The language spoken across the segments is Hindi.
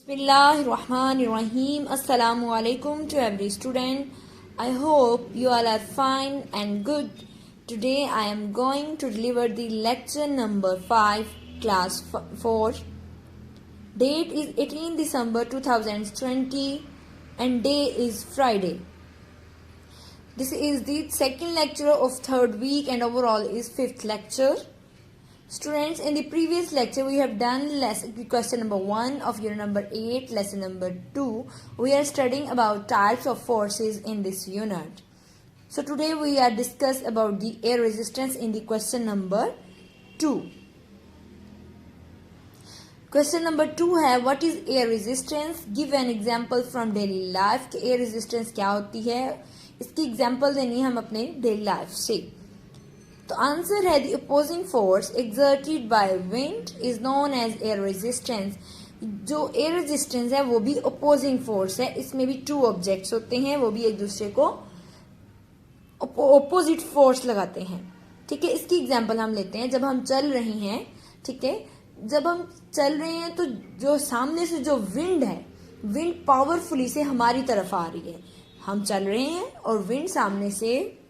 Bismillahirrahmanirrahim. Assalamu alaikum to every student. I hope you all are fine and good. Today I am going to deliver the lecture number 5, class 4. Date is 18 December 2020 and day is Friday. This is the second lecture of third week and overall is fifth lecture. Students, in the previous lecture we have done question number 1 of unit number 8, lesson number 2. We are studying about types of forces in this unit. So today we are discuss about the air resistance in the question number 2. Question number 2 है what is air resistance? Give an example from daily life कि air resistance क्या होती है. इसकी example देनी है हम अपने daily life से. तो आंसर है the opposing force exerted by wind is known as air resistance. जो air resistance है वो भी opposing force है. इसमें भी two objects होते हैं, वो भी एक दूसरे को opposite force लगाते हैं. ठीक है, इसकी एग्जांपल हम लेते हैं. जब हम चल रहे हैं, ठीक है, जब हम चल रहे हैं तो जो सामने से जो विंड है, विंड पावरफुली से हमारी तरफ आ रही है. हम चल रहे हैं और विंड सामने से,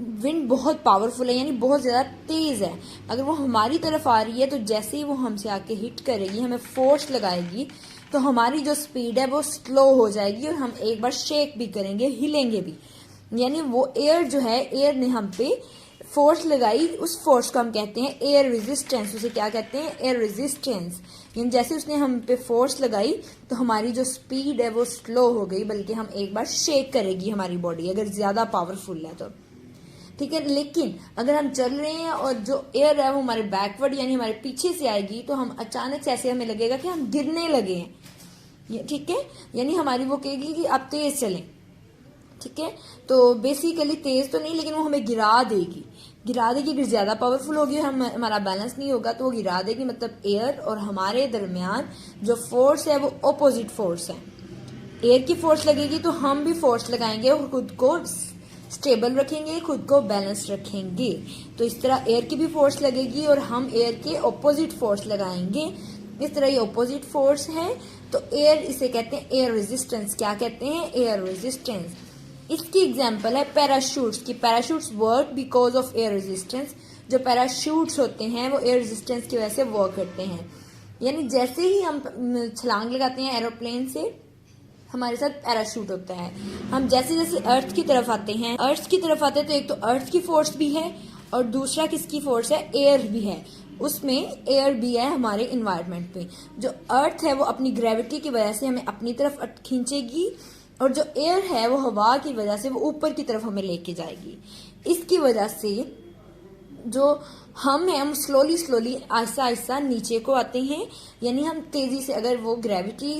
विंड बहुत पावरफुल है यानी बहुत ज़्यादा तेज़ है. अगर वो हमारी तरफ आ रही है तो जैसे ही वो हमसे आके हिट करेगी, हमें फोर्स लगाएगी, तो हमारी जो स्पीड है वो स्लो हो जाएगी और हम एक बार शेक भी करेंगे, हिलेंगे भी. यानी वो एयर जो है, एयर ने हम पे फोर्स लगाई, उस फोर्स को हम कहते हैं एयर रेजिस्टेंस. उसे क्या कहते हैं? Air resistance. यानी जैसे उसने हम पे फोर्स लगाई तो हमारी जो स्पीड है वो स्लो हो गई, बल्कि हम एक बार शेक करेगी हमारी बॉडी अगर ज़्यादा पावरफुल है तो. ठीक है, लेकिन अगर हम चल रहे हैं और जो एयर है वो हमारे बैकवर्ड यानी हमारे पीछे से आएगी तो हम अचानक से ऐसे हमें लगेगा कि हम गिरने लगे हैं. ठीक है, यानी हमारी वो कहेगी कि आप तेज चलें. ठीक है, तो बेसिकली तेज तो नहीं, लेकिन वो हमें गिरा देगी. अगर ज्यादा पावरफुल होगी, हमारा बैलेंस नहीं होगा तो वो गिरा देगी. मतलब एयर और हमारे दरमियान जो फोर्स है वो ऑपोजिट फोर्स है. एयर की फोर्स लगेगी तो हम भी फोर्स लगाएंगे और खुद को स्टेबल रखेंगे, खुद को बैलेंस रखेंगे. तो इस तरह एयर की भी फोर्स लगेगी और हम एयर के ऑपोजिट फोर्स लगाएंगे. इस तरह ये ऑपोजिट फोर्स है. तो एयर, इसे कहते हैं एयर रेजिस्टेंस. क्या कहते हैं? Air resistance. इसकी एग्जांपल है पैराशूट्स की. Parachutes work because of air resistance. जो पैराशूट्स होते हैं वो एयर रेजिस्टेंस की वजह से वर्क करते हैं. यानी जैसे ही हम छलांग लगाते हैं एरोप्लेन से, हमारे साथ पैराशूट होता है. हम जैसे जैसे अर्थ की तरफ आते हैं तो एक तो अर्थ की फोर्स भी है और दूसरा किसकी फोर्स है? एयर भी है. उसमें एयर भी है हमारे इन्वायरमेंट पे. जो अर्थ है वो अपनी ग्रेविटी की वजह से हमें अपनी तरफ खींचेगी और जो एयर है वो हवा की वजह से वो ऊपर की तरफ हमें लेके जाएगी. इसकी वजह से जो हम स्लोली आहिस्ता आहिस्ता नीचे को आते हैं. यानी हम तेजी से, अगर वो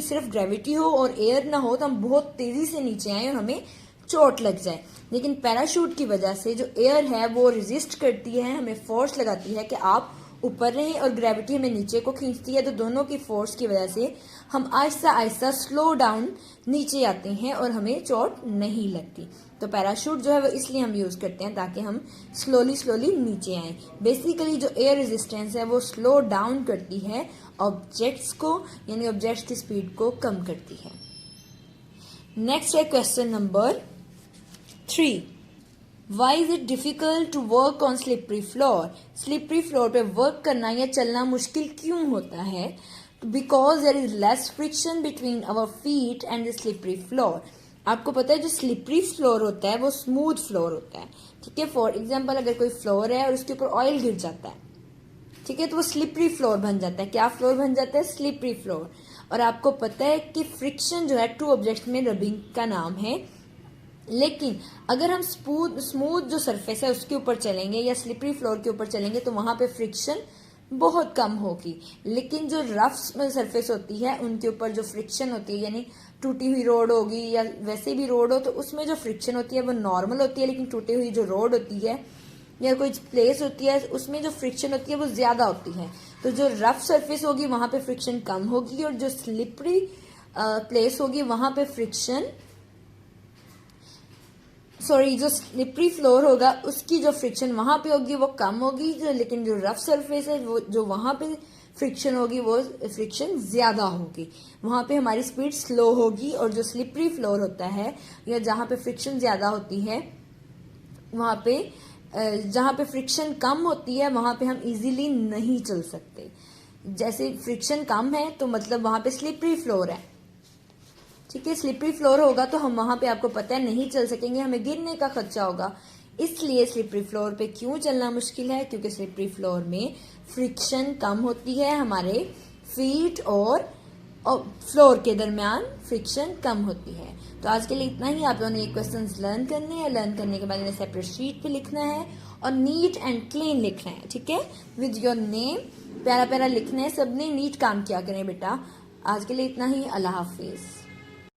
सिर्फ ग्रेविटी हो और एयर ना हो तो हम बहुत तेजी से नीचे आए और हमें चोट लग जाए. लेकिन पैराशूट की वजह से जो एयर है वो रेजिस्ट करती है, हमें फोर्स लगाती है कि आप ऊपर रहें, और ग्रेविटी हमें नीचे को खींचती है. तो दोनों की फोर्स की वजह से हम आहिस्ता आहिस्ता स्लो डाउन नीचे आते हैं और हमें चोट नहीं लगती. तो पैराशूट जो है वो इसलिए हम यूज करते हैं ताकि हम स्लोली नीचे आए. बेसिकली जो एयर रेजिस्टेंस है वो स्लो डाउन करती है ऑब्जेक्ट्स को, यानी ऑब्जेक्ट्स की स्पीड को कम करती है. नेक्स्ट है question number 3. Why is it difficult to work on slippery floor? Slippery floor पे वर्क करना या चलना मुश्किल क्यों होता है? Because there is less friction between our feet and the slippery floor. आपको पता है जो स्लिपरी फ्लोर होता है वो स्मूथ फ्लोर होता है. ठीक है, फॉर एग्जाम्पल अगर कोई फ्लोर है और उसके ऊपर ऑयल गिर जाता है, ठीक है, तो वो स्लिपरी फ्लोर बन जाता है. क्या फ्लोर बन जाता है? Slippery floor. और आपको पता है कि फ्रिक्शन जो है टू ऑब्जेक्ट में रबिंग का नाम है. लेकिन अगर हम स्मूथ जो सरफेस है उसके ऊपर चलेंगे या स्लिपरी फ्लोर के ऊपर चलेंगे तो वहां पे फ्रिक्शन बहुत कम होगी. लेकिन जो रफ सरफेस होती है उनके ऊपर जो फ्रिक्शन होती है, यानी टूटी हुई रोड होगी या वैसे भी रोड हो, तो उसमें जो फ्रिक्शन होती है वो नॉर्मल होती है. लेकिन टूटी हुई जो रोड होती है या कोई प्लेस होती है उसमें जो फ्रिक्शन होती है वो ज्यादा होती है. तो जो रफ सरफेस होगी वहां पे फ्रिक्शन कम होगी और जो स्लिपरी प्लेस होगी वहां पे जो स्लिपरी फ्लोर होगा उसकी जो फ्रिक्शन वहां पे होगी वो कम होगी. लेकिन जो रफ सरफेस है वो जो वहां पे फ्रिक्शन होगी वो फ्रिक्शन ज्यादा होगी, वहां पे हमारी स्पीड स्लो होगी। और जो स्लिपरी फ्लोर होता है या जहां पे फ्रिक्शन ज्यादा होती है, वहां पे जहां पे फ्रिक्शन कम होती है वहां पे हम इजीली नहीं चल सकते। जैसे फ्रिक्शन कम है तो मतलब वहां पे स्लिपरी फ्लोर है, ठीक है। स्लिपरी फ्लोर होगा तो हम वहां पे आपको पता है नहीं चल सकेंगे, हमें गिरने का खर्चा होगा। इसलिए स्लिपरी फ्लोर पे क्यों चलना मुश्किल है, क्योंकि स्लिपरी फ्लोर में फ्रिक्शन कम होती है, हमारे फीट और फ्लोर के दरमियान फ्रिक्शन कम होती है। तो आज के लिए इतना ही। आप लोगों ने ये क्वेश्चंस लर्न करने हैं, लर्न करने के बाद इन्हें सेपरेट शीट पे लिखना है और नीट एंड क्लीन लिखना है, ठीक है, विद योर नेम, प्यारा प्यारा लिखना है। सबने नीट काम किया करें बेटा। आज के लिए इतना ही। अल्लाह हाफिज।